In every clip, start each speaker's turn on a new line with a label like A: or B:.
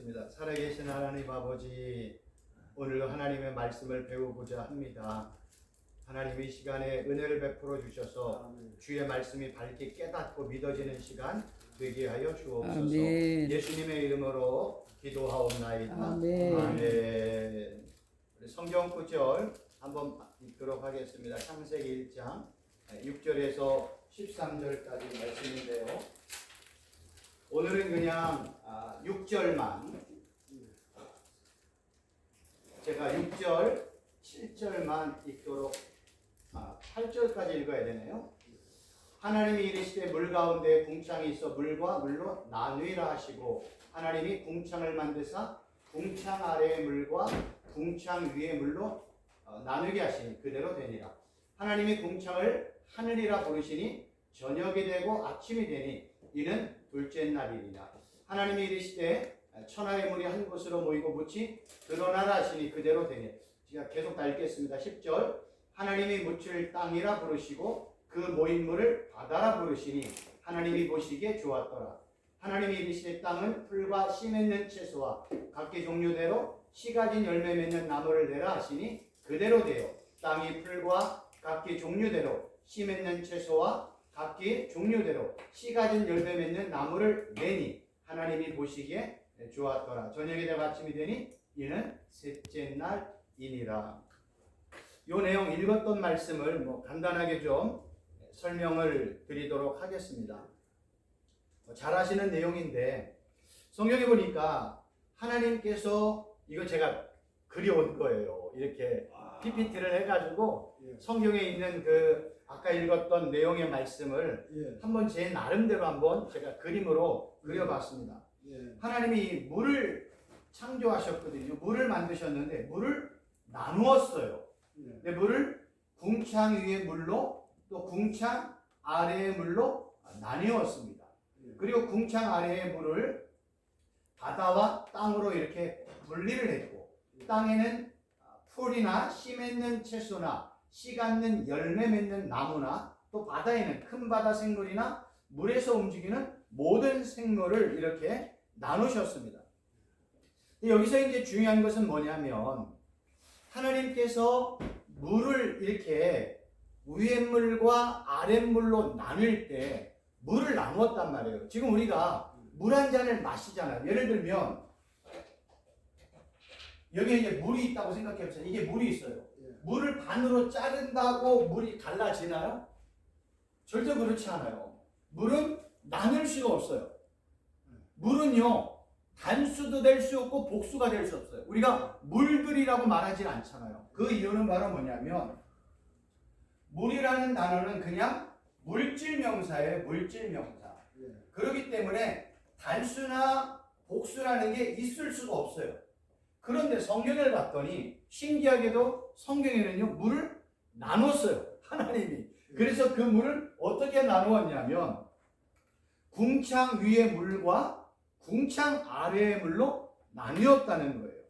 A: 기도하겠습니다. 살아계신 하나님 아버지, 오늘도 하나님의 말씀을 배우고자 합니다. 하나님이 이 시간에 은혜를 베풀어 주셔서 주의 말씀이 밝게 깨닫고 믿어지는 시간 되게 하여 주옵소서.
B: 아멘.
A: 예수님의 이름으로 기도하옵나이다.
B: 아멘.
A: 아멘. 우리 성경 구절 한번 읽도록 하겠습니다. 창세기 1장 6절에서 13절까지 말씀인데요. 오늘은 그냥 6절만, 제가 6절, 7절만 읽도록 8절까지 읽어야 되네요. 하나님이 이르시되 물 가운데 궁창이 있어 물과 물로 나누이라 하시고, 하나님이 궁창을 만드사 궁창 아래의 물과 궁창 위의 물로 나누게 하시니 그대로 되니라. 하나님이 궁창을 하늘이라 부르시니 저녁이 되고 아침이 되니 이는 둘째 날이니라. 하나님이 이르시되 천하의 물이 한 곳으로 모이고 묻이 드러나라 하시니 그대로 되니. 제가 계속 다 읽겠습니다. 10절. 하나님이 묻을 땅이라 부르시고 그 모인 물을 바다라 부르시니 하나님이 보시기에 좋았더라. 하나님이 이르시되 땅은 풀과 씨 맺는 채소와 각기 종류대로 씨 가진 열매 맺는 나무를 내라 하시니 그대로 되어 땅이 풀과 각기 종류대로 씨 맺는 채소와 각기 종류대로 씨 가진 열매 맺는 나무를 내니 하나님이 보시기에 좋았더라. 저녁이 되고 아침이 되니 이는 셋째 날이니라. 요 내용 읽었던 말씀을 간단하게 좀 설명을 드리도록 하겠습니다. 잘 아시는 내용인데 성경에 보니까 하나님께서, 이거 제가 그려온 거예요. 이렇게 PPT를 해가지고 성경에 있는 그 아까 읽었던 내용의 말씀을 한번 제 나름대로 한번 제가 그림으로 그려봤습니다. 하나님이 물을 창조하셨거든요. 물을 만드셨는데 물을 나누었어요. 근데 물을 궁창 위의 물로 또 궁창 아래의 물로 나뉘었습니다. 그리고 궁창 아래의 물을 바다와 땅으로 이렇게 분리를 했고, 땅에는 풀이나 씨 맺는 채소나 씨 갖는 열매 맺는 나무나 또 바다에는 큰 바다 생물이나 물에서 움직이는 모든 생물을 이렇게 나누셨습니다. 여기서 이제 중요한 것은 뭐냐면 하나님께서 물을 이렇게 위의 물과 아랫 물로 나눌 때 물을 나누었단 말이에요. 지금 우리가 물 한 잔을 마시잖아요. 예를 들면 여기에 이제 물이 있다고 생각해보세요. 이게 물이 있어요. 물을 반으로 자른다고 물이 갈라지나요? 절대 그렇지 않아요. 물은 나눌 수가 없어요. 물은요, 단수도 될 수 없고 복수가 될 수 없어요. 우리가 물들이라고 말하지 않잖아요. 그 이유는 바로 뭐냐면 물이라는 단어는 그냥 물질 명사예요. 물질 명사. 그렇기 때문에 단수나 복수라는 게 있을 수가 없어요. 그런데 성경을 봤더니 신기하게도 성경에는요, 물을 나눴어요. 하나님이. 그래서 그 물을 어떻게 나누었냐면 궁창 위의 물과 궁창 아래의 물로 나뉘었다는 거예요.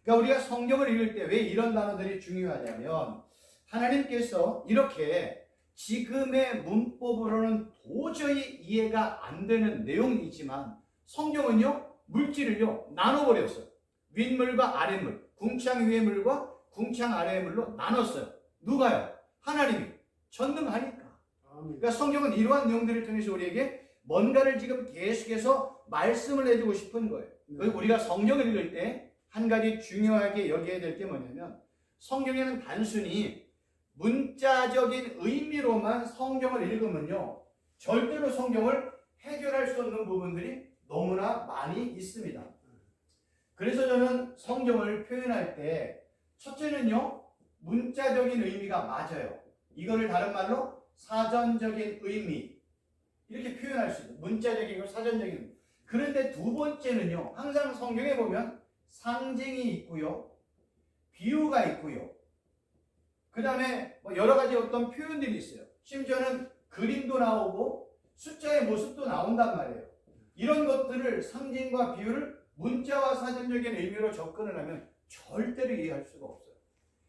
A: 그러니까 우리가 성경을 읽을 때 왜 이런 단어들이 중요하냐면 하나님께서 이렇게 지금의 문법으로는 도저히 이해가 안 되는 내용이지만 성경은요, 물질을요 나눠버렸어요. 윗물과 아랫물, 궁창 위의 물과 궁창 아래의 물로 나눴어요. 누가요? 하나님이. 전능하니까. 그러니까 성경은 이러한 내용들을 통해서 우리에게 뭔가를 지금 계속해서 말씀을 해주고 싶은 거예요. 그리고 우리가 성경을 읽을 때 한 가지 중요하게 여겨야 될 게 뭐냐면 성경에는 단순히 문자적인 의미로만 성경을 읽으면요, 절대로 성경을 해결할 수 없는 부분들이 너무나 많이 있습니다. 그래서 저는 성경을 표현할 때 첫째는요, 문자적인 의미가 맞아요. 이거를 다른 말로 사전적인 의미, 이렇게 표현할 수 있어요. 문자적이고 사전적인 의미. 그런데 두 번째는요, 항상 성경에 보면 상징이 있고요, 비유가 있고요, 그 다음에 여러 가지 어떤 표현들이 있어요. 심지어는 그림도 나오고 숫자의 모습도 나온단 말이에요. 이런 것들을, 상징과 비유를 문자와 사전적인 의미로 접근을 하면 절대로 이해할 수가 없어요.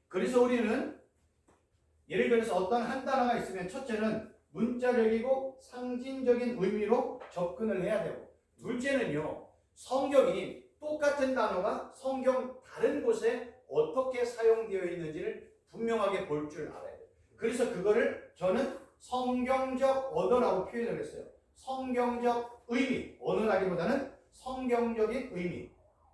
A: 그래서 우리는 예를 들어서 어떤 한 단어가 있으면 첫째는 문자적이고 상징적인 의미로 접근을 해야 되고, 둘째는요, 성경이 똑같은 단어가 성경 다른 곳에 어떻게 사용되어 있는지를 분명하게 볼 줄 알아야 돼요. 그래서 그거를 저는 성경적 언어라고 표현을 했어요. 성경적 의미, 언어라기보다는 성경적인 의미.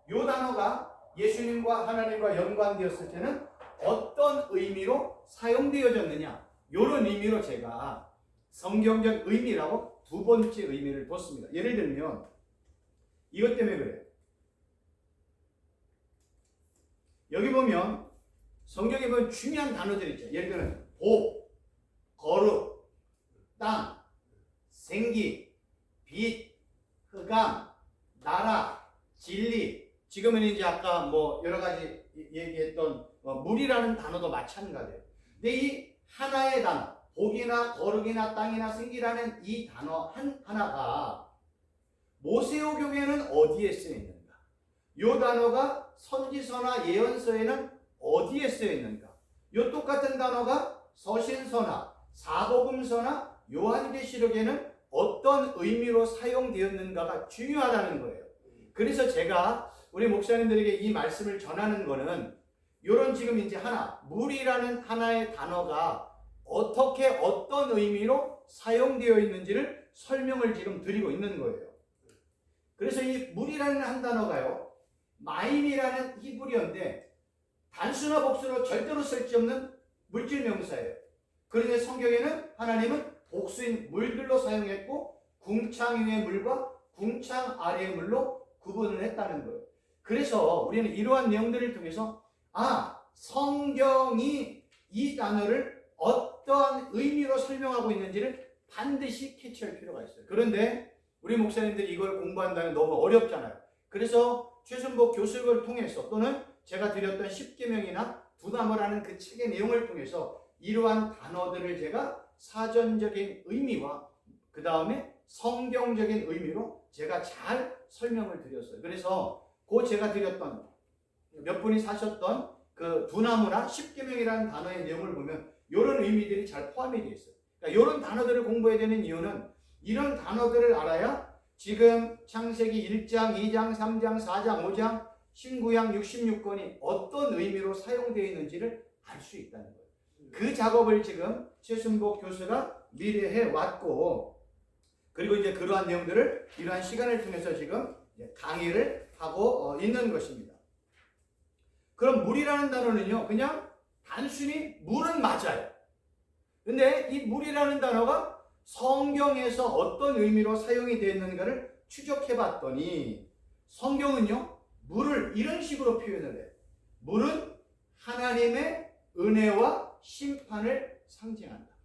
A: 이 단어가 예수님과 하나님과 연관되었을 때는 어떤 의미로 사용되어졌느냐, 이런 의미로 제가 성경적 의미라고 두 번째 의미를 뒀습니다. 예를 들면 이것 때문에 그래요. 여기 보면 성경에 보면 중요한 단어들이 있죠. 예를 들면 복, 거룩, 땅, 생기, 빛, 흑암, 나라, 진리. 지금은 이제 아까 뭐 여러 가지 얘기했던 물이라는 단어도 마찬가지예요. 근데 이 하나의 단어, 복이나 거룩이나 땅이나 생기라는 이 단어 하나가 모세오경에는 어디에 쓰여 있는가? 이 단어가 선지서나 예언서에는 어디에 쓰여 있는가? 이 똑같은 단어가 서신서나 사복음서나 요한계시록에는 어떤 의미로 사용되었는가가 중요하다는 거예요. 그래서 제가 우리 목사님들에게 이 말씀을 전하는 거는 이런 지금 이제 물이라는 하나의 단어가 어떻게 어떤 의미로 사용되어 있는지를 설명을 지금 드리고 있는 거예요. 그래서 이 물이라는 한 단어가요, 마임이라는 히브리어인데 단수나 복수로 절대로 쓸 수 없는 물질 명사예요. 그런데 성경에는 하나님은 복수인 물들로 사용했고 궁창 위의 물과 궁창 아래의 물로 구분을 했다는 거예요. 그래서 우리는 이러한 내용들을 통해서 성경이 이 단어를 어떠한 의미로 설명하고 있는지를 반드시 캐치할 필요가 있어요. 그런데 우리 목사님들이 이걸 공부한다면 너무 어렵잖아요. 그래서 최순복 교수를 통해서 또는 제가 드렸던 십계명이나 두나무라는 그 책의 내용을 통해서 이러한 단어들을 제가 사전적인 의미와 그 다음에 성경적인 의미로 제가 잘 설명을 드렸어요. 그래서 그 제가 드렸던 몇 분이 사셨던 그 두나무나 십계명이라는 단어의 내용을 보면 이런 의미들이 잘 포함이 되어 있어요. 그러니까 이런 단어들을 공부해야 되는 이유는 이런 단어들을 알아야 지금 창세기 1장, 2장, 3장, 4장, 5장, 신구약 66권이 어떤 의미로 사용되어 있는지를 알 수 있다는 거예요. 그 작업을 지금 최순복 교수가 미리 해왔고, 그리고 이제 그러한 내용들을 이러한 시간을 통해서 지금 강의를 하고 있는 것입니다. 그럼 물이라는 단어는요, 그냥 단순히 물은 맞아요. 근데 이 물이라는 단어가 성경에서 어떤 의미로 사용이 되어 있는가를 추적해 봤더니 성경은요, 물을 이런 식으로 표현을 해요. 물은 하나님의 은혜와 심판을 상징한다.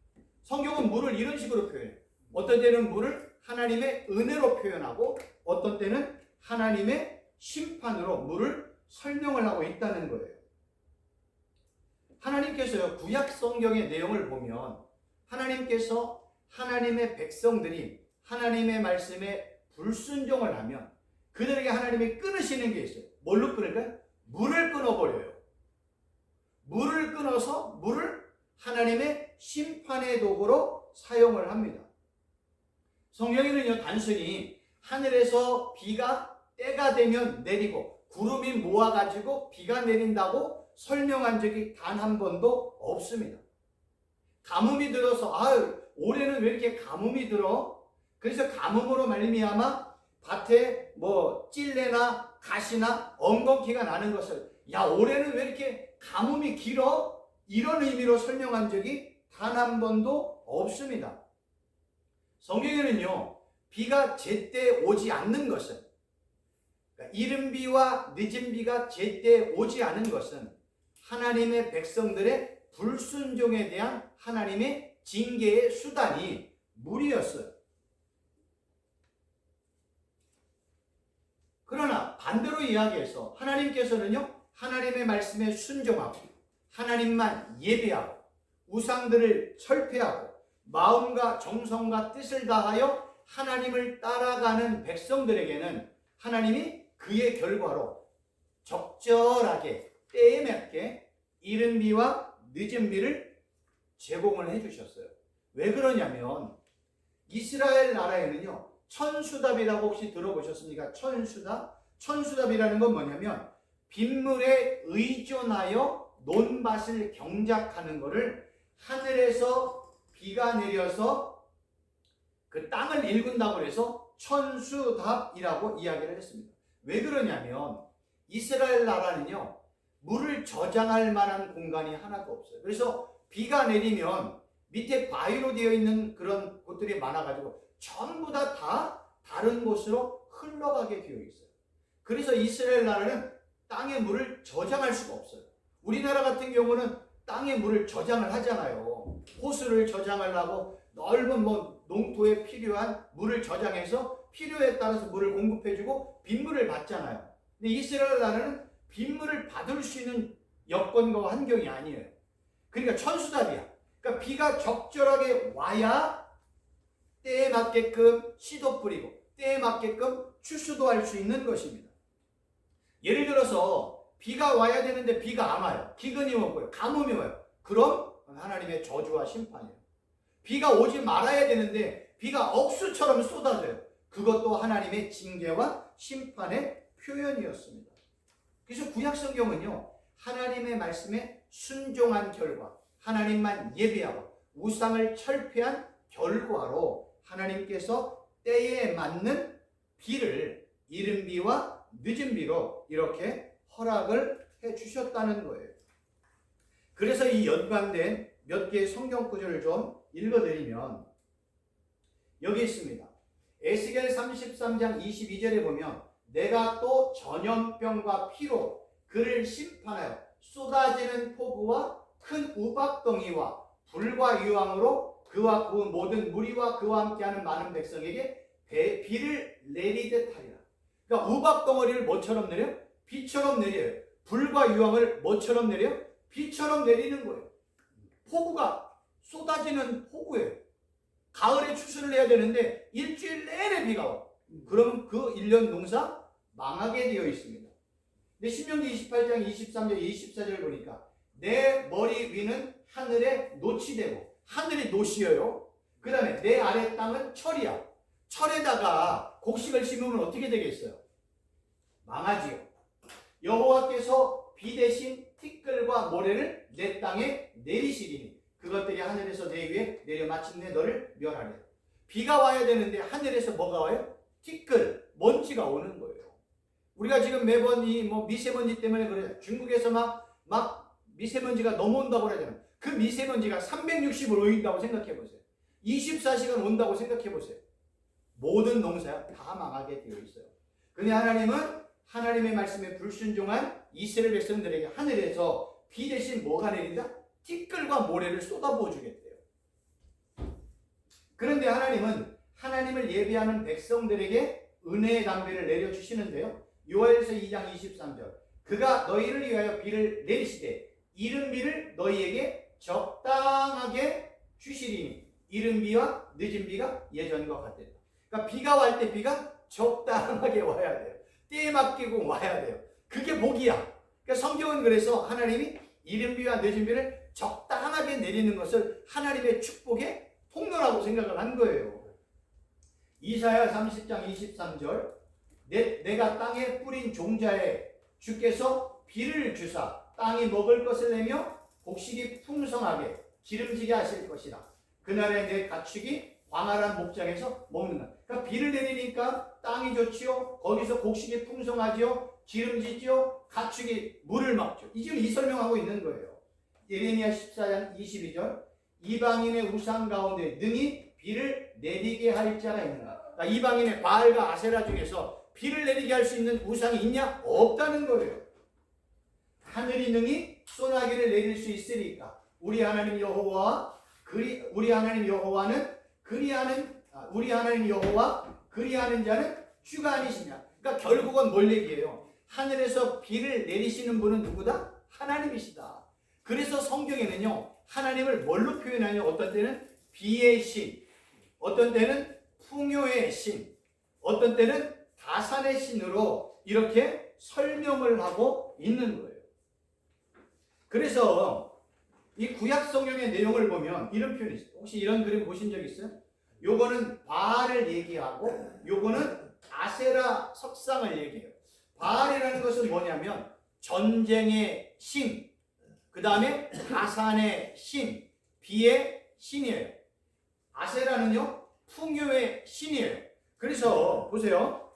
A: 성경은 물을 이런 식으로 표현해요. 어떤 때는 물을 하나님의 은혜로 표현하고 어떤 때는 하나님의 심판으로 물을 설명을 하고 있다는 거예요. 하나님께서요, 구약 성경의 내용을 보면 하나님께서 하나님의 백성들이 하나님의 말씀에 불순종을 하면 그들에게 하나님이 끊으시는 게 있어요. 뭘로 끊을까요? 물을 끊어버려요. 물을 끊어서 물을 하나님의 심판의 도구로 사용을 합니다. 성경에는요, 단순히 하늘에서 비가 때가 되면 내리고 구름이 모아가지고 비가 내린다고 설명한 적이 단 한 번도 없습니다. 가뭄이 들어서 올해는 왜 이렇게 가뭄이 들어? 그래서 가뭄으로 말미암아 밭에 뭐 찔레나 가시나 엉겅퀴가 나는 것을 올해는 왜 이렇게 가뭄이 길어? 이런 의미로 설명한 적이 단 한 번도 없습니다. 성경에는요, 비가 제때 오지 않는 것은, 그러니까 이른 비와 늦은 비가 제때 오지 않은 것은 하나님의 백성들의 불순종에 대한 하나님의 징계의 수단이 물이었어요. 그러나 반대로 이야기해서 하나님께서는요, 하나님의 말씀에 순종하고 하나님만 예배하고 우상들을 철폐하고 마음과 정성과 뜻을 다하여 하나님을 따라가는 백성들에게는 하나님이 그의 결과로 적절하게 때에 맞게 이른 비와 늦은 비를 제공을 해주셨어요. 왜 그러냐면 이스라엘 나라에는요, 천수답이라고 혹시 들어보셨습니까? 천수답? 천수답이라는 건 뭐냐면 빗물에 의존하여 논밭을 경작하는 것을 하늘에서 비가 내려서 그 땅을 일군다고 해서 천수답이라고 이야기를 했습니다. 왜 그러냐면 이스라엘 나라는요, 물을 저장할 만한 공간이 하나도 없어요. 그래서 비가 내리면 밑에 바위로 되어 있는 그런 곳들이 많아가지고 전부 다 다른 곳으로 흘러가게 되어 있어요. 그래서 이스라엘 나라는 땅에 물을 저장할 수가 없어요. 우리나라 같은 경우는 땅에 물을 저장을 하잖아요. 호수를 저장하려고 넓은 농토에 필요한 물을 저장해서 필요에 따라서 물을 공급해주고 빗물을 받잖아요. 근데 이스라엘 나라는 빗물을 받을 수 있는 여건과 환경이 아니에요. 그러니까 천수답이야. 그러니까 비가 적절하게 와야 때에 맞게끔 씨도 뿌리고 때에 맞게끔 추수도 할 수 있는 것입니다. 예를 들어서 비가 와야 되는데 비가 안 와요. 기근이 오고요. 가뭄이 와요. 그럼 하나님의 저주와 심판이에요. 비가 오지 말아야 되는데 비가 억수처럼 쏟아져요. 그것도 하나님의 징계와 심판의 표현이었습니다. 그래서 구약 성경은요, 하나님의 말씀에 순종한 결과, 하나님만 예배하고 우상을 철폐한 결과로 하나님께서 때에 맞는 비를 이른 비와 늦은 비로 이렇게 허락을 해 주셨다는 거예요. 그래서 이 연관된 몇 개의 성경 구절을 좀 읽어드리면 여기 있습니다. 에스겔 33장 22절에 보면 내가 또 전염병과 피로 그를 심판하여 쏟아지는 폭우와 큰 우박덩이와 불과 유황으로 그와 그 모든 무리와 그와 함께하는 많은 백성에게 비를 내리듯 하리라. 그러니까 우박덩어리를 뭐처럼 내려? 비처럼 내려요. 불과 유황을 뭐처럼 내려? 비처럼 내리는 거예요. 폭우가 쏟아지는 폭우예요. 가을에 추수를 해야 되는데 일주일 내내 비가 와. 그러면 그 1년 농사 망하게 되어 있습니다. 근데 신명기 28장 23절 24절을 보니까 내 머리 위는 하늘에 노치 되고, 하늘이 노시여요. 그 다음에 내 아래 땅은 철이야. 철에다가 곡식을 심으면 어떻게 되겠어요? 망하지요. 여호와께서 비 대신 티끌과 모래를 내 땅에 내리시리니 그것들이 하늘에서 내 위에 내려 마침내 너를 멸하리라. 비가 와야 되는데 하늘에서 뭐가 와요? 티끌, 먼지가 오는 거예요. 우리가 지금 매번 이 미세먼지 때문에 그래요. 중국에서 막 미세먼지가 넘어온다고 그러잖아요. 그 미세먼지가 360을 오인다고 생각해 보세요. 24시간 온다고 생각해 보세요. 모든 농사야 다 망하게 되어 있어요. 근데 하나님은 하나님의 말씀에 불순종한 이스라엘 백성들에게 하늘에서 비 대신 뭐가 내린다? 티끌과 모래를 쏟아부어 주겠대요. 그런데 하나님은 하나님을 예배하는 백성들에게 은혜의 담배를 내려주시는데요. 요엘서 2장 23절 그가 너희를 위하여 비를 내리시되 이른 비를 너희에게 적당하게 주시리니 이른 비와 늦은 비가 예전과 같겠다. 그러니까 비가 올 때 비가 적당하게 와야 돼요. 때에 맡기고 와야 돼요. 그게 복이야. 그러니까 성경은 그래서 하나님이 이른 비와 늦은 비를 적당하게 내리는 것을 하나님의 축복의 통로라고 생각을 한 거예요. 이사야 30장 23절 내가 땅에 뿌린 종자에 주께서 비를 주사 땅이 먹을 것을 내며 곡식이 풍성하게 기름지게 하실 것이라. 그날에 내 가축이 광활한 목장에서 먹는다. 그러니까 비를 내리니까 땅이 좋지요. 거기서 곡식이 풍성하지요. 기름지지요. 가축이 물을 먹죠. 지금 이 설명하고 있는 거예요. 예레미야 14장 22절 이방인의 우상 가운데 능히 비를 내리게 할 자가 있는가. 그러니까 이방인의 바알과 아세라 중에서 비를 내리게 할 수 있는 우상이 있냐? 없다는 거예요. 하늘이 능히 소나기를 내릴 수 있으니까 우리 하나님 여호와 그리하는 자는 주가 아니시냐. 그러니까 결국은 뭘 얘기해요? 하늘에서 비를 내리시는 분은 누구다? 하나님이시다. 그래서 성경에는요 하나님을 뭘로 표현하냐? 어떤 때는 비의 신, 어떤 때는 풍요의 신, 어떤 때는 다산의 신으로 이렇게 설명을 하고 있는 거예요. 그래서 이 구약 성경의 내용을 보면 이런 표현이 있어요. 혹시 이런 그림 보신 적 있어요? 요거는 바알을 얘기하고 요거는 아세라 석상을 얘기해요. 바알이라는 것은 뭐냐면 전쟁의 신, 그 다음에 가산의 신, 비의 신이에요. 아세라는요 풍요의 신이에요. 그래서 보세요.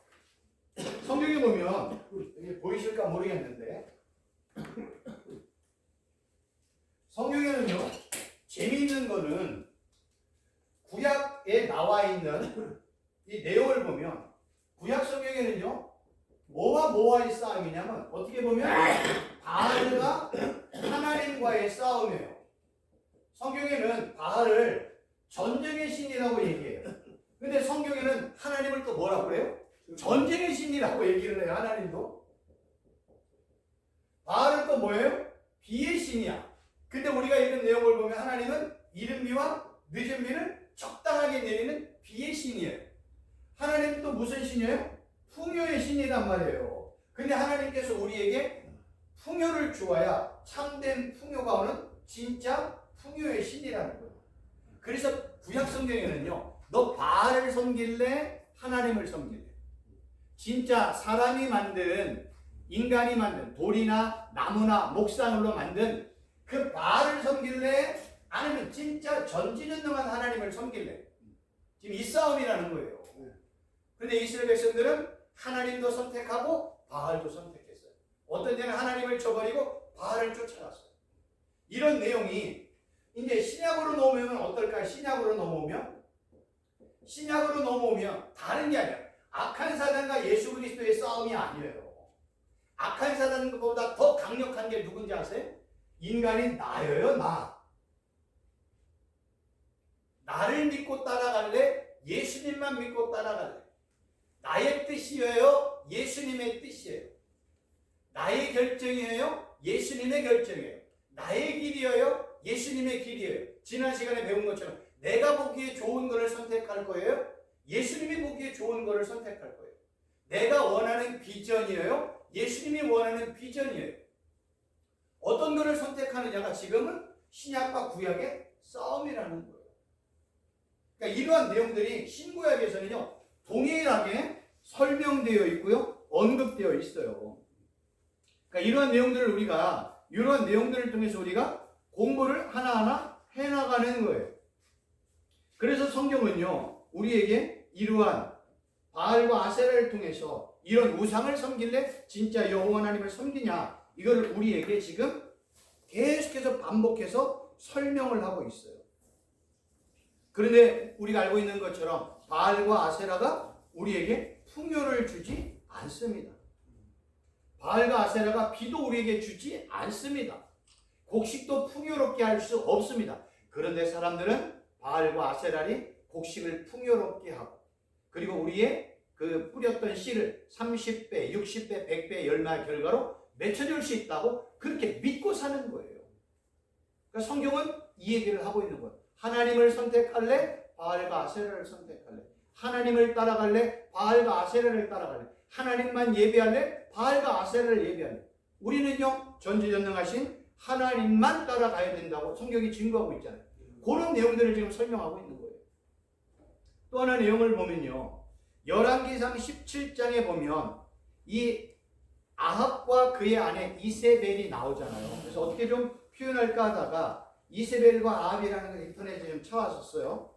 A: 성경에 보면 이게 보이실까 모르겠는데 성경에는요 재미있는 거는 구약에 나와 있는 이 내용을 보면 구약 성경에는요 뭐와의 싸움이냐면 어떻게 보면 바알과 하나님과의 싸움이에요. 성경에는 바알을 전쟁의 신이라고 얘기해요. 근데 성경에는 하나님을 또 뭐라고 그래요? 전쟁의 신이라고 얘기를 해요. 하나님도. 바알은 또 뭐예요? 비의 신이야. 근데 우리가 읽은 내용을 보면 하나님은 이른 비와 늦은 비를 적당하게 내리는 비의 신이에요. 하나님은 또 무슨 신이에요? 풍요의 신이란 말이에요. 근데 하나님께서 우리에게 풍요를 주어야 참된 풍요가 오는 진짜 풍요의 신이라는 거예요. 그래서 구약 성경에는요 너 바알을 섬길래 하나님을 섬길래 진짜 사람이 만든 인간이 만든 돌이나 나무나 목상으로 만든 그 바알을 섬길래 아니면 진짜 전지전능한 하나님을 섬길래 지금 이 싸움이라는 거예요. 근데 이스라엘 백성들은 하나님도 선택하고 바알도 선택했어요. 어떤 때는 하나님을 쳐버리고 바알을 쫓아갔어요. 이런 내용이 이제 신약으로 넘어오면 어떨까요? 신약으로 넘어오면 다른 게 아니라 악한 사단과 예수 그리스도의 싸움이 아니에요. 악한 사단보다 더 강력한 게 누군지 아세요? 인간이 나예요, 나. 나를 믿고 따라갈래? 예수님만 믿고 따라갈래? 나의 뜻이에요? 예수님의 뜻이에요? 나의 결정이에요? 예수님의 결정이에요? 나의 길이에요? 예수님의 길이에요? 지난 시간에 배운 것처럼 내가 보기에 좋은 것을 선택할 거예요? 예수님이 보기에 좋은 것을 선택할 거예요? 내가 원하는 비전이에요? 예수님이 원하는 비전이에요? 어떤 것을 선택하느냐가 지금은 신약과 구약의 싸움이라는 거예요. 그러니까 이러한 내용들이 신구약에서는요 동일하게 설명되어 있고요 언급되어 있어요. 그러니까 이러한 내용들을 통해서 우리가 공부를 하나하나 해나가는 거예요. 그래서 성경은요 우리에게 이러한 바알과 아세라를 통해서 이런 우상을 섬길래 진짜 여호와 하나님을 섬기냐 이걸 우리에게 지금 계속해서 반복해서 설명을 하고 있어요. 그런데 우리가 알고 있는 것처럼 바알과 아세라가 우리에게 풍요를 주지 않습니다. 바알과 아세라가 비도 우리에게 주지 않습니다. 곡식도 풍요롭게 할 수 없습니다. 그런데 사람들은 바알과 아세라를 곡식을 풍요롭게 하고 그리고 우리의 그 뿌렸던 씨를 30배, 60배, 100배 열매 결과로 맺혀줄 수 있다고 그렇게 믿고 사는 거예요. 그러니까 성경은 이 얘기를 하고 있는 거예요. 하나님을 선택할래? 바알과 아세라를 선택할래? 하나님을 따라갈래? 바알과 아세라를 따라갈래? 하나님만 예배할래? 바알과 아세라를 예배할래? 우리는요 전지전능하신 하나님만 따라가야 된다고 성경이 증거하고 있잖아요. 그런 내용들을 지금 설명하고 있는 거예요. 또 하나 내용을 보면요 열왕기상 17장에 보면 이 아합과 그의 아내 이세벨이 나오잖아요. 그래서 어떻게 좀 표현할까 하다가 이세벨과 아합이라는 걸 인터넷에 좀 찾아왔었어요.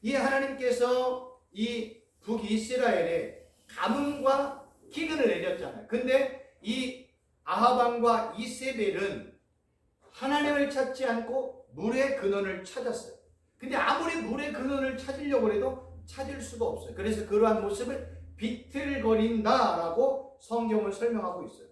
A: 이 하나님께서 이 북이스라엘에 가뭄과 기근을 내렸잖아요. 근데 이 아합왕과 이세벨은 하나님을 찾지 않고 물의 근원을 찾았어요. 근데 아무리 물의 근원을 찾으려고 해도 찾을 수가 없어요. 그래서 그러한 모습을 비틀거린다라고 성경을 설명하고 있어요.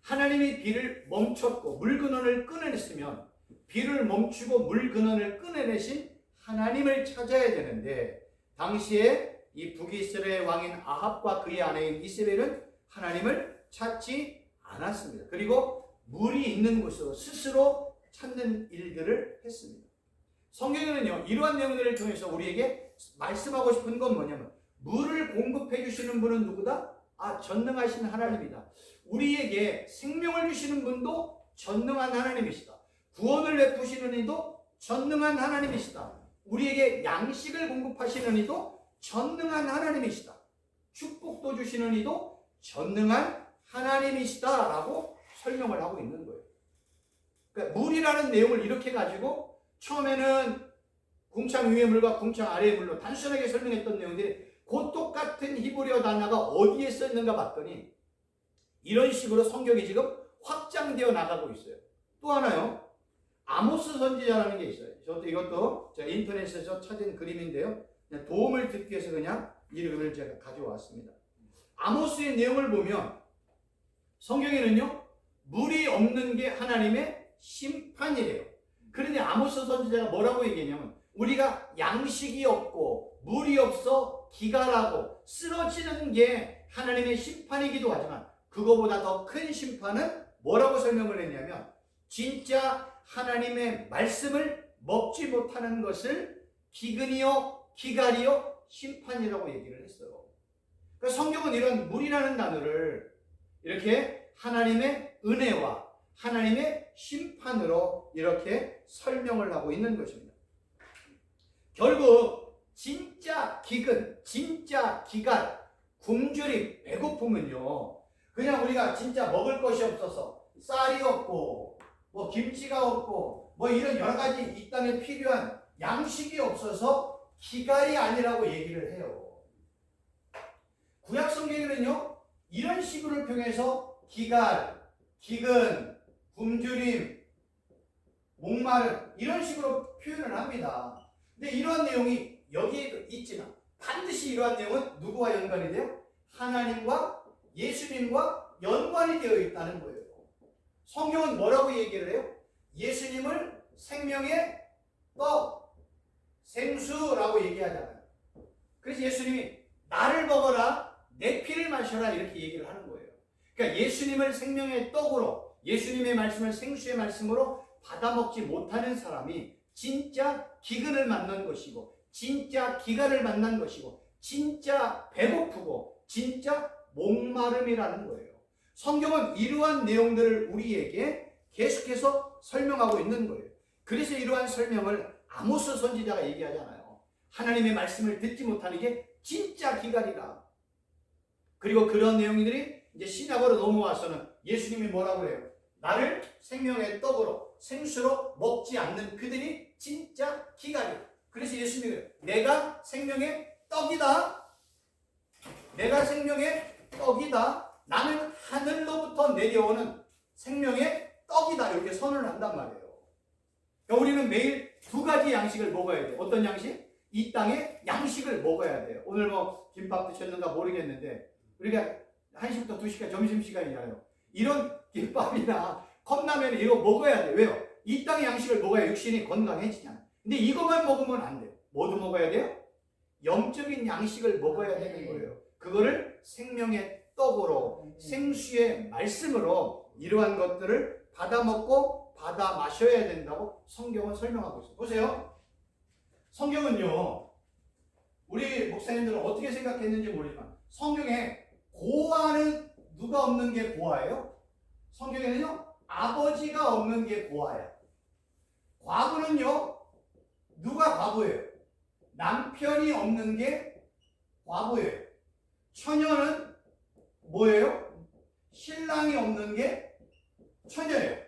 A: 하나님이 비를 멈췄고 물 근원을 끊어냈으면 비를 멈추고 물 근원을 끊어내신 하나님을 찾아야 되는데 당시에 이 북이스라엘 왕인 아합과 그의 아내인 이세벨은 하나님을 찾지 않았습니다. 그리고 물이 있는 곳으로 스스로 찾는 일들을 했습니다. 성경에는요 이러한 내용들을 통해서 우리에게 말씀하고 싶은 건 뭐냐면 물을 공급해 주시는 분은 누구다? 전능하신 하나님이다. 우리에게 생명을 주시는 분도 전능한 하나님이시다. 구원을 베푸시는 이도 전능한 하나님이시다. 우리에게 양식을 공급하시는 이도 전능한 하나님이시다. 축복도 주시는 이도 전능한 하나님이시다라고 설명을 하고 있는 거예요. 그러니까 물이라는 내용을 이렇게 가지고 처음에는 궁창 위의 물과 궁창 아래의 물로 단순하게 설명했던 내용들이 그 똑같은 히브리어 단어가 어디에 썼는가 봤더니 이런 식으로 성경이 지금 확장되어 나가고 있어요. 또 하나요. 아모스 선지자라는 게 있어요. 저도 이것도 제가 인터넷에서 찾은 그림인데요. 그냥 도움을 듣기 위해서 그냥 이 글을 제가 가져왔습니다. 아모스의 내용을 보면 성경에는요. 물이 없는 게 하나님의 심판이래요. 그런데 아모스 선지자가 뭐라고 얘기했냐면 우리가 양식이 없고 물이 없어 기갈하고 쓰러지는 게 하나님의 심판이기도 하지만 그거보다 더 큰 심판은 뭐라고 설명을 했냐면 진짜 하나님의 말씀을 먹지 못하는 것을 기근이요 기갈이요 심판이라고 얘기를 했어요. 그러니까 성경은 이런 물이라는 단어를 이렇게 하나님의 은혜와 하나님의 심판으로 이렇게 설명을 하고 있는 것입니다. 결국 진짜 기근, 진짜 기갈, 굶주림, 배고픔은요. 그냥 우리가 진짜 먹을 것이 없어서 쌀이 없고 뭐 김치가 없고 뭐 이런 여러 가지 이 땅에 필요한 양식이 없어서 기갈이 아니라고 얘기를 해요. 구약 성경에는요. 이런 식으로 표현해서 기갈, 기근, 굶주림, 목마름 이런 식으로 표현을 합니다. 근데 이러한 내용이 여기에도 있지만 반드시 이러한 내용은 누구와 연관이 돼요? 하나님과 예수님과 연관이 되어 있다는 거예요. 성경은 뭐라고 얘기를 해요? 예수님을 생명의 떡, 생수라고 얘기하잖아요. 그래서 예수님이 나를 먹어라, 내 피를 마셔라 이렇게 얘기를 하는 거예요. 그러니까 예수님을 생명의 떡으로, 예수님의 말씀을 생수의 말씀으로 받아먹지 못하는 사람이 진짜 기근을 만난 것이고 진짜 기갈을 만난 것이고 진짜 배고프고 진짜 목마름이라는 거예요. 성경은 이러한 내용들을 우리에게 계속해서 설명하고 있는 거예요. 그래서 이러한 설명을 아모스 선지자가 얘기하잖아요. 하나님의 말씀을 듣지 못하는 게 진짜 기갈이라. 그리고 그런 내용들이 이제 신약으로 넘어와서는 예수님이 뭐라고 해요? 나를 생명의 떡으로 생수로 먹지 않는 그들이 진짜 기갈이야. 그래서 예수님이 내가 생명의 떡이다. 내가 생명의 떡이다. 나는 하늘로부터 내려오는 생명의 떡이다. 이렇게 선언을 한단 말이에요. 그러니까 우리는 매일 두 가지 양식을 먹어야 돼요. 어떤 양식? 이 땅의 양식을 먹어야 돼요. 오늘 뭐 김밥 드셨는가 모르겠는데 우리가 1시부터 2시까지 점심시간이잖아요. 이런 김밥이나 컵라면 이거 먹어야 돼요. 왜요? 이 땅의 양식을 먹어야 육신이 건강해지잖아요. 근데 이것만 먹으면 안 돼요. 뭐도 먹어야 돼요? 영적인 양식을 먹어야 되는 거예요. 그거를 생명의 떡으로 생수의 말씀으로 이러한 것들을 받아 먹고 받아 마셔야 된다고 성경은 설명하고 있어요. 보세요. 성경은요. 우리 목사님들은 어떻게 생각했는지 모르지만 성경에 고아는 누가 없는 게 고아예요? 성경에는요. 아버지가 없는 게 고아예요. 과부는요. 누가 과부예요? 남편이 없는 게 과부예요. 처녀는 뭐예요? 신랑이 없는 게 처녀예요.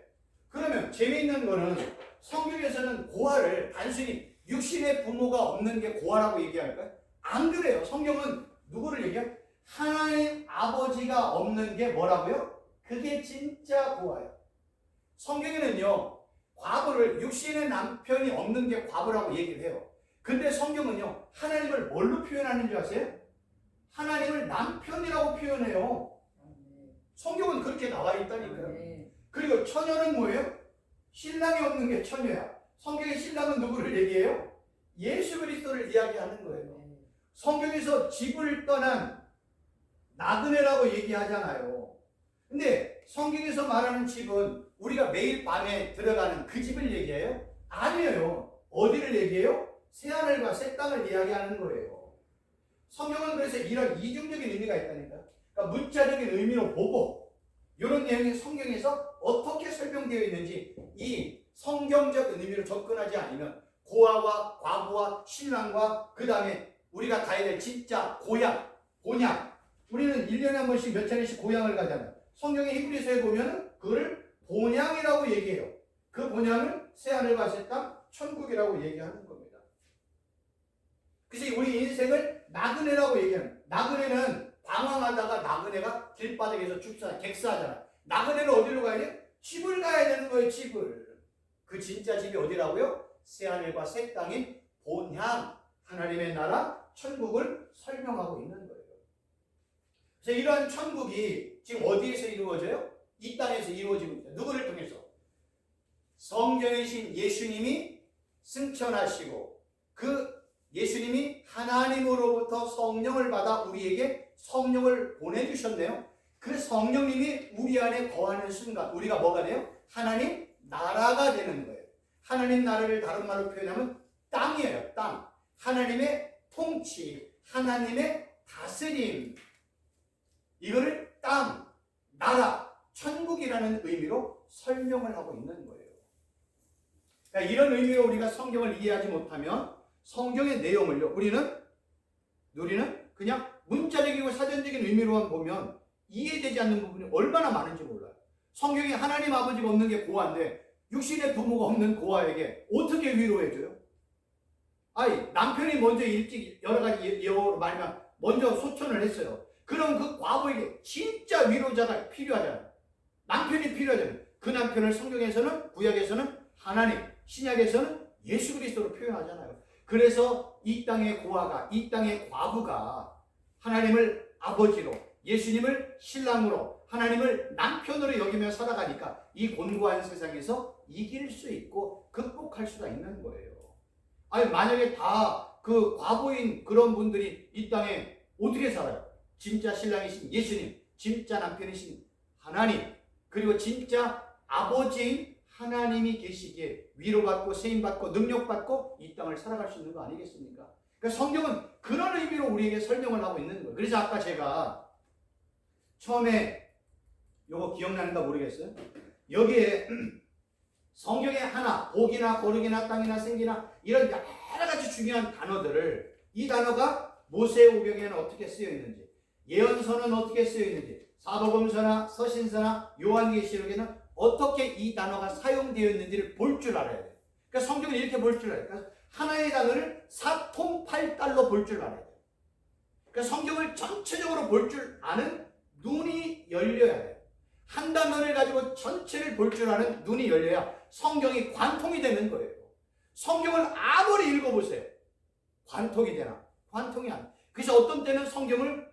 A: 그러면 재미있는 거는 성경에서는 고아를 단순히 육신의 부모가 없는 게 고아라고 얘기할까요? 안 그래요. 성경은 누구를 얘기해요? 하나님 아버지가 없는 게 뭐라고요? 그게 진짜 고아예요. 성경에는요. 과부를 육신의 남편이 없는 게 과부라고 얘기를 해요. 근데 성경은요. 하나님을 뭘로 표현하는 줄 아세요? 하나님을 남편이라고 표현해요. 성경은 그렇게 나와 있다니까요. 그리고 처녀는 뭐예요? 신랑이 없는 게 처녀야. 성경의 신랑은 누구를 얘기해요? 예수 그리스도를 이야기하는 거예요. 성경에서 집을 떠난 나그네라고 얘기하잖아요. 근데 성경에서 말하는 집은 우리가 매일 밤에 들어가는 그 집을 얘기해요? 아니에요. 어디를 얘기해요? 새하늘과 새 땅을 이야기하는 거예요. 성경은 그래서 이런 이중적인 의미가 있다니까요. 그러니까 문자적인 의미로 보고 이런 내용이 성경에서 어떻게 설명되어 있는지 이 성경적 의미로 접근하지 않으면 고아와 과부와 신랑과 그 다음에 우리가 가야 될 진짜 고향, 본향 우리는 1년에 한 번씩 몇 차례씩 고향을 가잖아요. 성경의 히브리서에 보면 그걸 본향이라고 얘기해요. 그 본향을 새하늘과 새 땅, 천국이라고 얘기하는 겁니다. 그래서 우리 인생을 나그네라고 얘기하는, 나그네는 방황하다가 나그네가 길바닥에서 객사하잖아. 나그네는 어디로 가야 돼? 집을 가야 되는 거예요, 집을. 그 진짜 집이 어디라고요? 새하늘과 새 땅인 본향, 하나님의 나라, 천국을 설명하고 있는 거예요. 그래서 이러한 천국이 지금 어디에서 이루어져요? 이 땅에서 이루어지고 있다. 누구를 통해서? 성경이신 예수님이 승천하시고 그 예수님이 하나님으로부터 성령을 받아 우리에게 성령을 보내주셨네요. 그 성령님이 우리 안에 거하는 순간 우리가 뭐가 돼요? 하나님 나라가 되는 거예요. 하나님 나라를 다른 말로 표현하면 땅이에요. 땅. 하나님의 통치, 하나님의 다스림. 이거를 땅, 나라, 천국이라는 의미로 설명을 하고 있는 거예요. 그러니까 이런 의미로 우리가 성경을 이해하지 못하면 성경의 내용을요, 우리는 그냥 문자적이고 사전적인 의미로만 보면 이해되지 않는 부분이 얼마나 많은지 몰라요. 성경에 하나님 아버지가 없는 게 고아인데 육신의 부모가 없는 고아에게 어떻게 위로해줘요? 아니, 남편이 먼저 일찍 여러 가지 예어로 말하면 먼저 소천을 했어요. 그럼 그 과부에게 진짜 위로자가 필요하잖아요. 남편이 필요하잖아요. 그 남편을 성경에서는, 구약에서는 하나님, 신약에서는 예수 그리스도로 표현하잖아요. 그래서 이 땅의 고아가, 이 땅의 과부가 하나님을 아버지로, 예수님을 신랑으로, 하나님을 남편으로 여기며 살아가니까 이 곤고한 세상에서 이길 수 있고 극복할 수가 있는 거예요. 아니, 만약에 다 그 과부인 그런 분들이 이 땅에 어떻게 살아요? 진짜 신랑이신 예수님, 진짜 남편이신 하나님, 그리고 진짜 아버지인 하나님이 계시기에 위로받고 세임받고 능력받고 이 땅을 살아갈 수 있는 거 아니겠습니까? 그러니까 성경은 그런 의미로 우리에게 설명을 하고 있는 거예요. 그래서 아까 제가 처음에 요거 기억나는가 모르겠어요. 여기에 성경에 하나, 복이나 거룩이나 땅이나 생기나 이런 여러 가지 중요한 단어들을, 이 단어가 모세오경에는 어떻게 쓰여 있는지, 예언서는 어떻게 쓰여 있는지, 사도금서나 서신서나 요한계시록에는 어떻게 이 단어가 사용되어 있는지를 볼 줄 알아야 돼요. 그러니까 성경을 이렇게 볼 줄 알아야 돼요. 그러니까 하나의 단어를 사통팔달로 볼 줄 알아야 돼요. 그러니까 성경을 전체적으로 볼 줄 아는 눈이 열려야 돼요. 한 단어를 가지고 전체를 볼 줄 아는 눈이 열려야 성경이 관통이 되는 거예요. 성경을 아무리 읽어보세요. 관통이 되나? 관통이 안 돼. 그래서 어떤 때는 성경을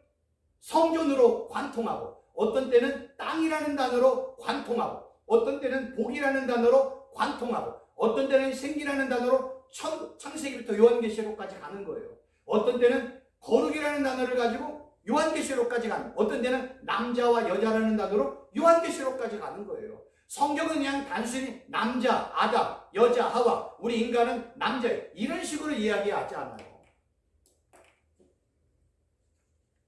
A: 성전으로 관통하고, 어떤 때는 땅이라는 단어로 관통하고, 어떤 때는 복이라는 단어로 관통하고, 어떤 때는 생기라는 단어로 창세기부터 요한계시록까지 가는 거예요. 어떤 때는 거룩이라는 단어를 가지고 요한계시록까지 가는, 어떤 때는 남자와 여자라는 단어로 요한계시록까지 가는 거예요. 성경은 그냥 단순히 남자, 아담, 여자, 하와, 우리 인간은 남자예요, 이런 식으로 이야기하지 않아요.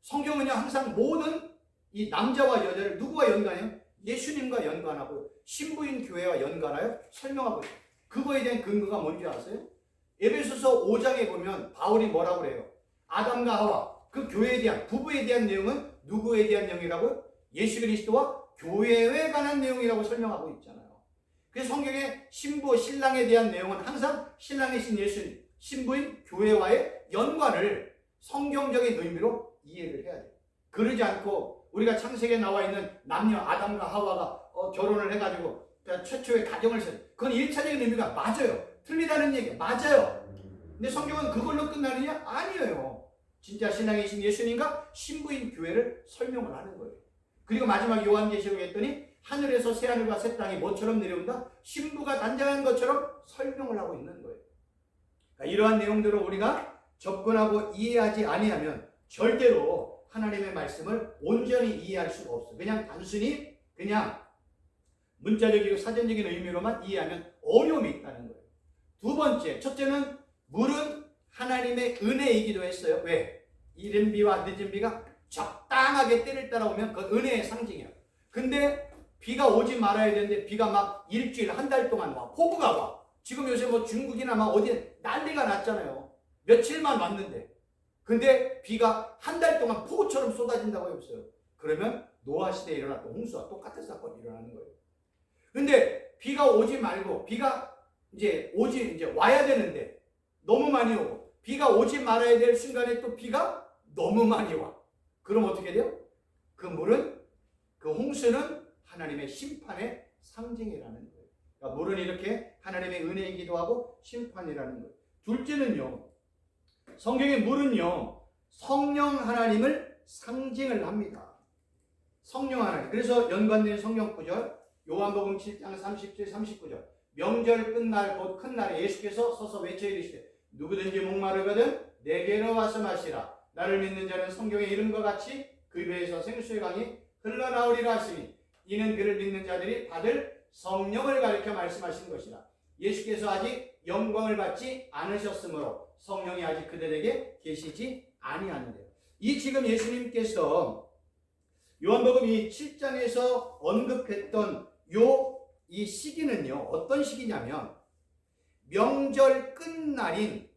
A: 성경은 그냥 항상 모든 이 남자와 여자를 누구와 연관해요? 예수님과 연관하고 신부인 교회와 연관하여 설명하고 있어요. 그거에 대한 근거가 뭔지 아세요? 에베소서 5장에 보면 바울이 뭐라고 그래요? 아담과 하와, 그 교회에 대한, 부부에 대한 내용은 누구에 대한 내용이라고요? 예수 그리스도와 교회에 관한 내용이라고 설명하고 있잖아요. 그래서 성경의 신부, 신랑에 대한 내용은 항상 신랑이신 예수님, 신부인 교회와의 연관을 성경적인 의미로 이해를 해야 돼요. 그러지 않고 우리가 창세기에 나와 있는 남녀 아담과 하와가 결혼을 해가지고 최초의 가정을 세워, 그건 1차적인 의미가 맞아요. 틀리다는 얘기 맞아요. 근데 성경은 그걸로 끝나느냐? 아니에요. 진짜 신랑이신 예수님과 신부인 교회를 설명을 하는 거예요. 그리고 마지막 요한계시록에 했더니 하늘에서 새하늘과 새 땅이 뭐처럼 내려온다? 신부가 단장한 것처럼 설명을 하고 있는 거예요. 그러니까 이러한 내용들을 우리가 접근하고 이해하지 아니하면 절대로 하나님의 말씀을 온전히 이해할 수가 없어요. 그냥 단순히 그냥 문자적이고 사전적인 의미로만 이해하면 어려움이 있다는 거예요. 두 번째, 첫째는 물은 하나님의 은혜이기도 했어요. 왜? 이른 비와 늦은 비가 적당하게 때를 따라오면 그 은혜의 상징이에요. 근데 비가 오지 말아야 되는데 비가 막 일주일, 한 달 동안 와. 폭우가 와. 지금 요새 뭐 중국이나 막 어디 난리가 났잖아요. 며칠만 왔는데. 근데 비가 한 달 동안 폭우처럼 쏟아진다고 해보세요. 그러면 노아 시대에 일어났던 홍수와 똑같은 사건이 일어나는 거예요. 근데 비가 오지 말고 비가 이제 와야 되는데 너무 많이 오고 비가 오지 말아야 될 순간에 또 비가 너무 많이 와. 그럼 어떻게 돼요? 그 물은 그 홍수는 하나님의 심판의 상징이라는 거예요. 그러니까 물은 이렇게 하나님의 은혜이기도 하고 심판이라는 거예요. 둘째는요. 성경의 물은요. 성령 하나님을 상징을 합니다. 성령 하나님. 그래서 연관된 성경 구절 요한복음 7장 37, 39절 명절 끝날 곧 큰 날에 예수께서 서서 외쳐 이르시되 누구든지 목마르거든 내게로 와서 마시라. 나를 믿는 자는 성경의 이름과 같이 그 배에서 생수의 강이 흘러나오리라 하시니 이는 그를 믿는 자들이 받을 성령을 가리켜 말씀하신 것이라. 예수께서 아직 영광을 받지 않으셨으므로 성령이 아직 그들에게 계시지 아니하는데요. 이 지금 예수님께서 요한복음 이 7장에서 언급했던 이 시기는요. 어떤 시기냐면 명절 끝날인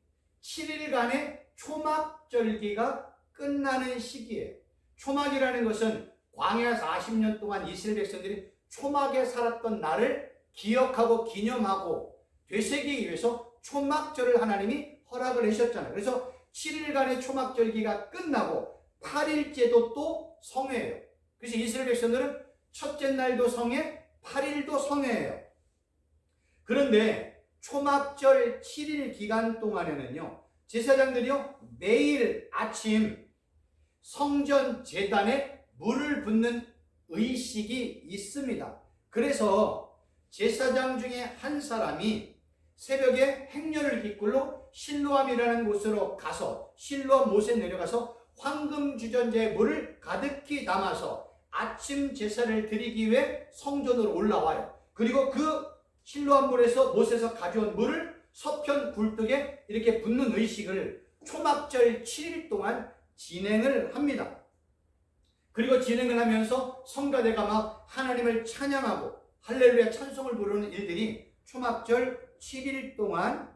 A: 7일간의 초막절기가 끝나는 시기예요. 초막이라는 것은 광야 40년 동안 이스라엘 백성들이 초막에 살았던 날을 기억하고 기념하고 되새기기 위해서 초막절을 하나님이 허락을 하셨잖아요. 그래서 7일간의 초막절기가 끝나고 8일째도 또 성회예요. 그래서 이스라엘 백성들은 첫째 날도 성회, 8일도 성회예요. 그런데 초막절 7일 기간 동안에는요. 제사장들이요. 매일 아침 성전 제단에 물을 붓는 의식이 있습니다. 그래서 제사장 중에 한 사람이 새벽에 행렬을 깃글로 실로암이라는 곳으로 가서 실로암 못에 내려가서 황금 주전자에 물을 가득히 담아서 아침 제사를 드리기 위해 성전으로 올라와요. 그리고 그 실로암 물에서 못에서 가져온 물을 서편 굴뚝에 이렇게 붓는 의식을 초막절 7일 동안 진행을 합니다. 그리고 진행을 하면서 성가대가 막 하나님을 찬양하고 할렐루야 찬송을 부르는 일들이 초막절 7일 동안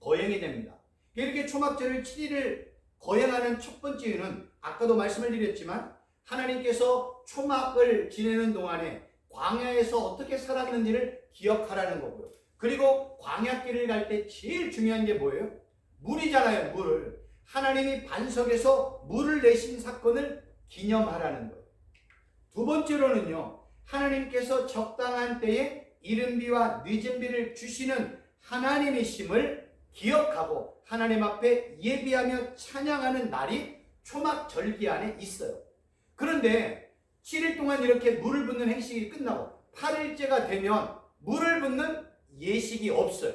A: 거행이 됩니다. 이렇게 초막절 7일을 거행하는 첫 번째 이유는 아까도 말씀을 드렸지만 하나님께서 초막을 지내는 동안에 광야에서 어떻게 살았는지를 기억하라는 거고요. 그리고 광야길을 갈 때 제일 중요한 게 뭐예요? 물이잖아요. 물을. 하나님이 반석에서 물을 내신 사건을 기념하라는 거예요. 두 번째로는요. 하나님께서 적당한 때에 이른 비와 늦은 비를 주시는 하나님이심을 기억하고 하나님 앞에 예비하며 찬양하는 날이 초막절기 안에 있어요. 그런데 7일 동안 이렇게 물을 붓는 행식이 끝나고 8일째가 되면 물을 붓는 예식이 없어요.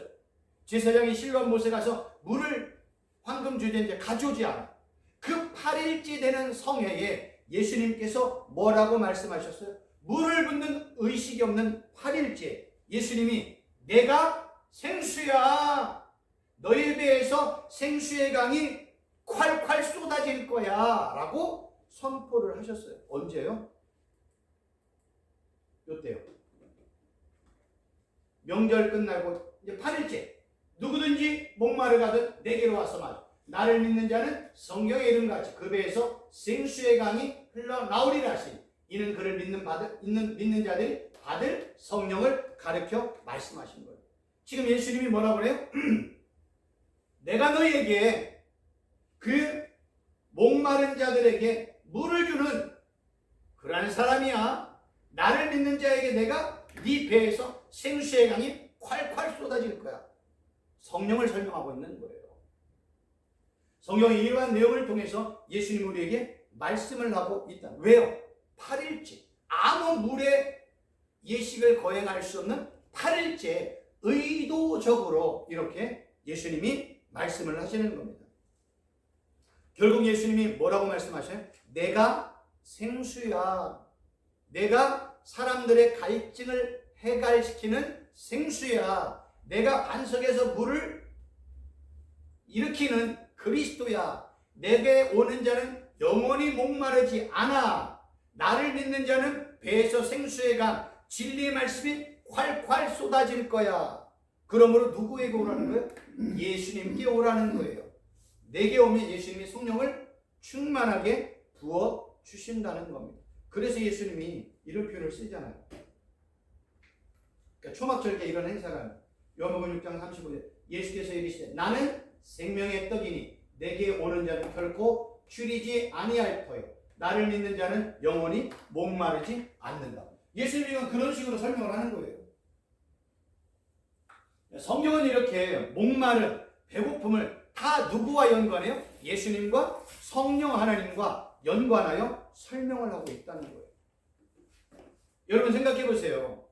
A: 제사장이 실로암 못에 가서 물을 황금 주전자에 가져오지 않아. 그 8일째 되는 성회에 예수님께서 뭐라고 말씀하셨어요? 물을 붓는 의식이 없는 8일째 예수님이 내가 생수야. 너희 배에서 생수의 강이 콸콸 쏟아질 거야 라고 선포를 하셨어요. 언제요? 요때요. 명절 끝나고 이제 8일째 누구든지 목마르거든 내게로 와서 마셔. 나를 믿는 자는 성경의 이름같이 그 배에서 생수의 강이 흘러나오리라 하시니 이는 그를 믿는 자들이 받을 성령을 가르쳐 말씀하신 거예요. 지금 예수님이 뭐라고 그래요? 내가 너희에게 그 목마른 자들에게 물을 주는 그러한 사람이야. 나를 믿는 자에게 내가 네 배에서 생수의 강이 콸콸 쏟아질 거야. 성령을 설명하고 있는 거예요. 성경의 이러한 내용을 통해서 예수님 우리에게 말씀을 하고 있다. 왜요? 8일째 아무 물의 예식을 거행할 수 없는 8일째 의도적으로 이렇게 예수님이 말씀을 하시는 겁니다. 결국 예수님이 뭐라고 말씀하셔요? 내가 생수야. 내가 사람들의 갈증을 해갈시키는 생수야. 내가 반석에서 물을 일으키는 그리스도야. 내게 오는 자는 영원히 목마르지 않아. 나를 믿는 자는 배에서 생수의 강, 진리의 말씀이 콸콸 쏟아질 거야. 그러므로 누구에게 오라는 거예요? 예수님께 오라는 거예요. 내게 오면 예수님이 성령을 충만하게 부어 주신다는 겁니다. 그래서 예수님이 이런 표현을 쓰잖아요. 그러니까 초막절기 이런 행사가 요한복음 6장 35절 예수께서 이르시되 나는 생명의 떡이니 내게 오는 자는 결코 줄이지 아니할 터요 나를 믿는 자는 영원히 목마르지 않는다. 예수님이 그런 식으로 설명을 하는 거예요. 성경은 이렇게 목마른 배고픔을 다 누구와 연관해요? 예수님과 성령 하나님과 연관하여 설명을 하고 있다는 거예요. 여러분 생각해 보세요.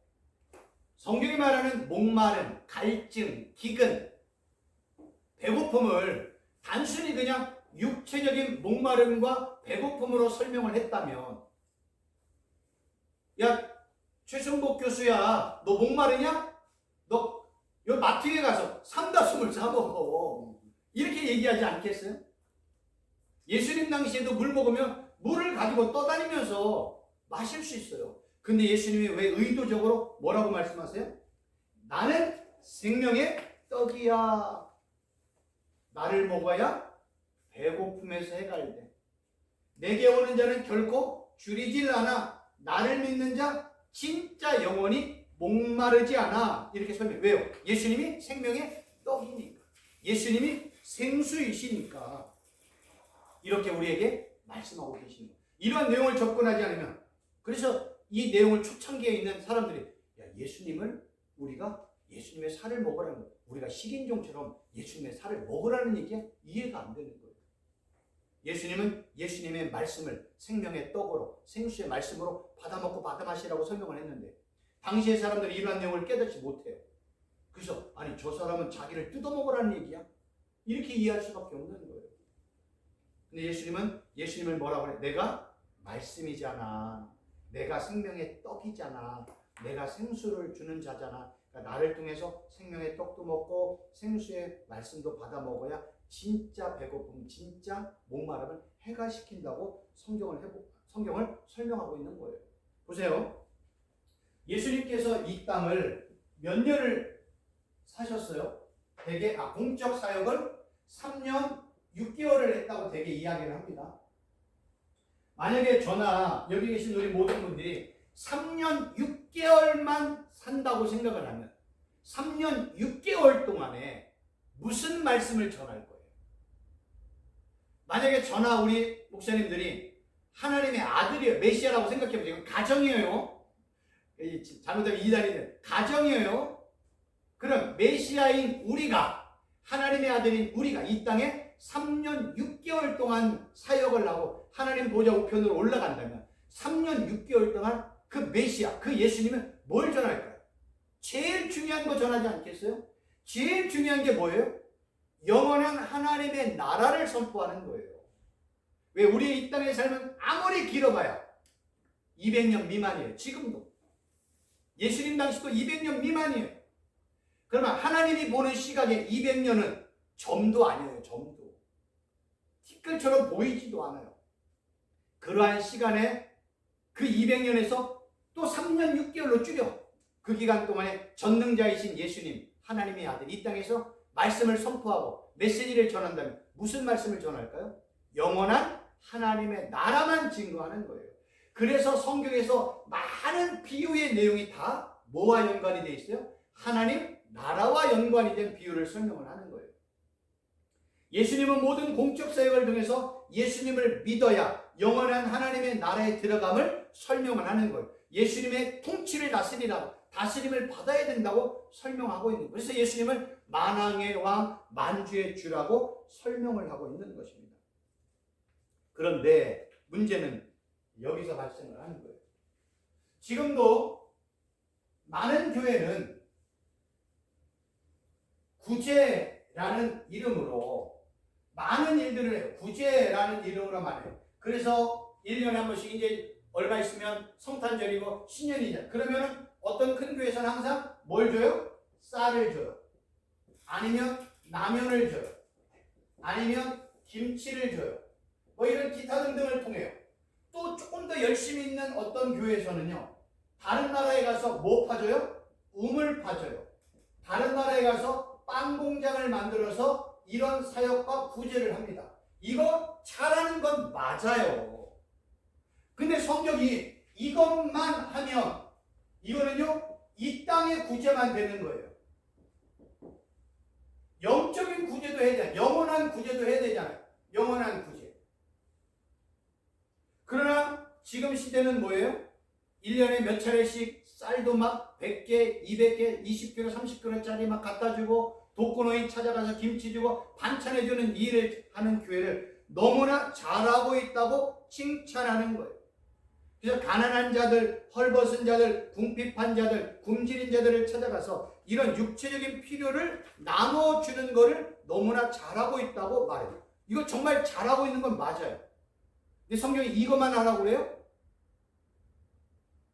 A: 성경이 말하는 목마름, 갈증, 기근, 배고픔을 단순히 그냥 육체적인 목마름과 배고픔으로 설명을 했다면 야 최승복 교수야 너 목마르냐? 너 요 마트에 가서 삼다수물 사 먹어 이렇게 얘기하지 않겠어요? 예수님 당시에도 물 먹으면 물을 가지고 떠다니면서 마실 수 있어요. 근데 예수님이 왜 의도적으로 뭐라고 말씀하세요? 나는 생명의 떡이야. 나를 먹어야 배고픔에서 해갈돼. 내게 오는 자는 결코 줄이질 않아. 나를 믿는 자 진짜 영원히 목마르지 않아. 이렇게 설명. 왜요? 예수님이 생명의 떡이니까. 예수님이 생수이시니까 이렇게 우리에게 말씀하고 계시는 거예요. 이러한 내용을 접근하지 않으면 그래서 이 내용을 초창기에 있는 사람들이 야, 우리가 예수님의 살을 먹으라는 거예요. 우리가 식인종처럼 예수님의 살을 먹으라는 얘기가 이해가 안 되는 거예요. 예수님은 예수님의 말씀을 생명의 떡으로 생수의 말씀으로 받아먹고 받아마시라고 설명을 했는데 당시의 사람들이 이러한 내용을 깨닫지 못해요. 그래서 아니 저 사람은 자기를 뜯어먹으라는 얘기야? 이렇게 이해할 수밖에 없는 거예요. 근데 예수님을 뭐라고 그래? 내가 말씀이잖아. 내가 생명의 떡이잖아. 내가 생수를 주는 자잖아. 그러니까 나를 통해서 생명의 떡도 먹고 생수의 말씀도 받아 먹어야 진짜 배고픔, 진짜 목마름을 해결시킨다고 성경을 설명하고 있는 거예요. 보세요. 예수님께서 이 땅을 몇 년을 사셨어요? 대개 공적 사역을 3년 6개월을 했다고 대개 이야기를 합니다. 만약에 저나 여기 계신 우리 모든 분들이 3년 6개월만 산다고 생각을 하면 3년 6개월 동안에 무슨 말씀을 전할 거예요? 만약에 저나 우리 목사님들이 하나님의 아들이에요. 메시아라고 생각해보세요. 가정이에요. 잘못하면 이단이는 가정이에요. 그럼 메시아인 우리가 하나님의 아들인 우리가 이 땅에 3년 6개월 동안 사역을 하고 하나님 보좌 우편으로 올라간다면 3년 6개월 동안 그 메시아, 그 예수님은 뭘 전할까요? 제일 중요한 거 전하지 않겠어요? 제일 중요한 게 뭐예요? 영원한 하나님의 나라를 선포하는 거예요. 왜 우리의 이 땅의 삶은 아무리 길어봐야 200년 미만이에요. 지금도. 예수님 당시도 200년 미만이에요. 그러면 하나님이 보는 시각에 200년은 점도 아니에요. 점도. 티끌처럼 보이지도 않아요. 그러한 시간에 그 200년에서 또 3년 6개월로 줄여 그 기간 동안에 전능자이신 예수님 하나님의 아들 이 땅에서 말씀을 선포하고 메시지를 전한다면 무슨 말씀을 전할까요? 영원한 하나님의 나라만 증거하는 거예요. 그래서 성경에서 많은 비유의 내용이 다 뭐와 연관이 되어 있어요? 하나님 나라와 연관이 된 비유를 설명을 하는 거예요. 예수님은 모든 공적 사역을 통해서 예수님을 믿어야 영원한 하나님의 나라에 들어감을 설명을 하는 거예요. 예수님의 통치를 다스림을 받아야 된다고 설명하고 있는 거예요. 그래서 예수님을 만왕의 왕, 만주의 주라고 설명을 하고 있는 것입니다. 그런데 문제는 여기서 발생을 하는 거예요. 지금도 많은 교회는 구제라는 이름으로 많은 일들을 해요. 구제라는 이름으로 말해요. 그래서 1년에 한 번씩 이제 얼마 있으면 성탄절이고 신년이잖아요. 그러면 어떤 큰 교회에서는 항상 뭘 줘요? 쌀을 줘요. 아니면 라면을 줘요. 아니면 김치를 줘요. 뭐 이런 기타 등등을 통해요. 또 조금 더 열심히 있는 어떤 교회에서는요. 다른 나라에 가서 뭐 파줘요? 음을 파줘요. 다른 나라에 가서 빵 공장을 만들어서 이런 사역과 구제를 합니다. 이거 잘하는 건 맞아요. 근데 성경이 이것만 하면 이거는요, 이 땅의 구제만 되는 거예요. 영적인 구제도 해야 돼. 영원한 구제도 해야 되잖아요. 영원한 구제. 그러나 지금 시대는 뭐예요? 1년에 몇 차례씩 쌀도 막 100개, 200개, 20kg, 30kg짜리 막 갖다 주고 독거노인 찾아가서 김치 주고 반찬해주는 일을 하는 교회를 너무나 잘하고 있다고 칭찬하는 거예요. 그래서 가난한 자들, 헐벗은 자들, 궁핍한 자들, 굶주린 자들을 찾아가서 이런 육체적인 필요를 나눠주는 것을 너무나 잘하고 있다고 말해요. 이거 정말 잘하고 있는 건 맞아요. 근데 성경이 이것만 하라고 그래요?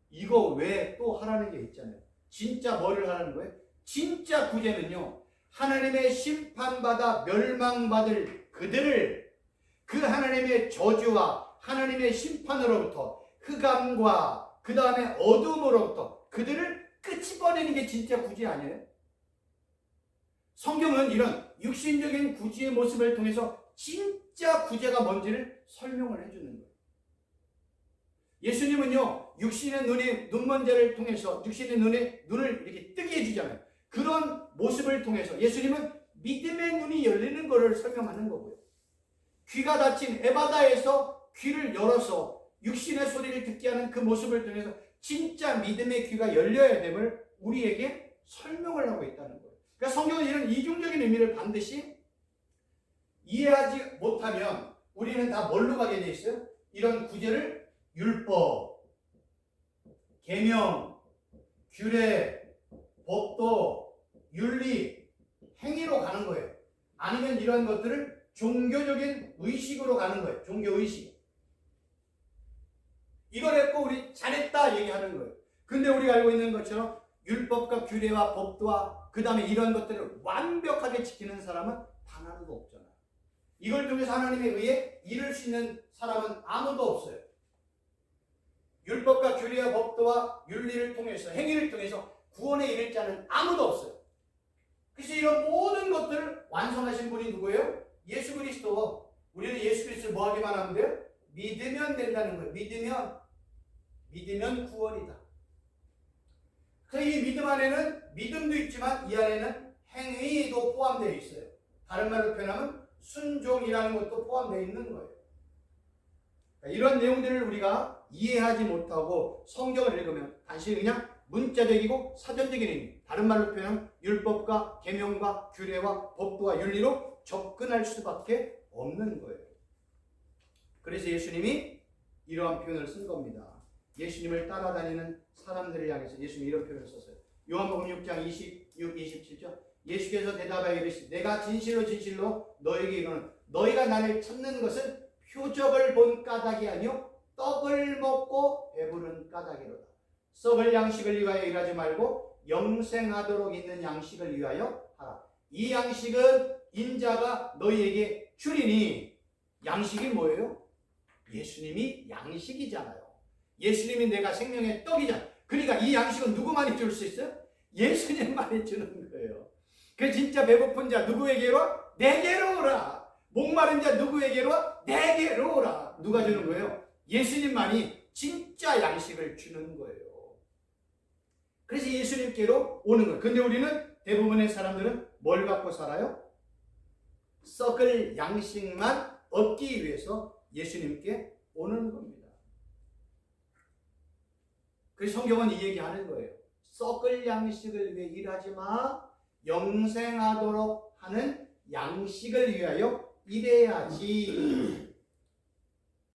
A: 이거 외에 또 하라는 게 있잖아요. 진짜 뭐를 하라는 거예요? 진짜 구제는요, 하나님의 심판받아 멸망받을 그들을 그 하나님의 저주와 하나님의 심판으로부터 흑암과 그 다음에 어둠으로부터 그들을 끄집어내는 게 진짜 구제 아니에요? 성경은 이런 육신적인 구제의 모습을 통해서 진짜 구제가 뭔지를 설명을 해주는 거예요. 예수님은요, 육신의 눈먼 자를 통해서 육신의 눈을 이렇게 뜨게 해주잖아요. 그런 모습을 통해서 예수님은 믿음의 눈이 열리는 것을 설명하는 거고요. 귀가 닫힌 에바다에서 귀를 열어서 육신의 소리를 듣게 하는 그 모습을 통해서 진짜 믿음의 귀가 열려야 됨을 우리에게 설명을 하고 있다는 거예요. 그러니까 성경은 이런 이중적인 의미를 반드시 이해하지 못하면 우리는 다 뭘로 가게 돼 있어요? 이런 구제를 율법, 계명, 규례, 법도, 윤리, 행위로 가는 거예요. 아니면 이런 것들을 종교적인 의식으로 가는 거예요. 종교의식. 이걸 했고 우리 잘했다 얘기하는 거예요. 근데 우리가 알고 있는 것처럼 율법과 규례와 법도와 그 다음에 이런 것들을 완벽하게 지키는 사람은 단 하나도 없잖아요. 이걸 통해서 하나님에 의해 이룰 수 있는 사람은 아무도 없어요. 율법과 규례와 법도와 윤리를 통해서 행위를 통해서 구원에 이를 자는 아무도 없어요. 그래서 이런 모든 것들을 완성하신 분이 누구예요? 예수 그리스도. 우리는 예수 그리스도를 뭐 하기만 하면 돼요? 믿으면 된다는 거예요. 믿으면 구원이다. 그래서 이 믿음 안에는 믿음도 있지만 이 안에는 행위도 포함되어 있어요. 다른 말로 표현하면 순종이라는 것도 포함되어 있는 거예요. 이런 내용들을 우리가 이해하지 못하고 성경을 읽으면 단순히 그냥 문자적이고 사전적인 의미, 다른 말로 표현하면 율법과 계명과 규례와 법도와 윤리로 접근할 수밖에 없는 거예요. 그래서 예수님이 이러한 표현을 쓴 겁니다. 예수님을 따라다니는 사람들을 향해서 예수님이 이런 표현을 썼어요. 요한복음 6장 26, 27절. 예수께서 대답하여 이르시되 내가 진실로 진실로 너에게 이르노니 너희가 나를 찾는 것은 표적을 본 까닭이 아니요 떡을 먹고 배부른 까닭이로다. 썩을 양식을 위하여 일하지 말고 영생하도록 있는 양식을 위하여 하라. 이 양식은 인자가 너희에게 주리니. 양식이 뭐예요? 예수님이 양식이잖아요. 예수님이 내가 생명의 떡이잖아요. 그러니까 이 양식은 누구만이 줄 수 있어요? 예수님만이 주는 거예요. 그 진짜 배고픈 자 누구에게로? 내게로 오라. 목마른 자 누구에게로? 내게로 오라. 누가 주는 거예요? 예수님만이 진짜 양식을 주는 거예요. 그래서 예수님께로 오는 거예요. 근데 우리는 대부분의 사람들은 뭘 갖고 살아요? 썩을 양식만 얻기 위해서 예수님께 오는 겁니다. 그래서 성경은 이 얘기하는 거예요. 썩을 양식을 위해 일하지 마. 영생하도록 하는 양식을 위하여 일해야지.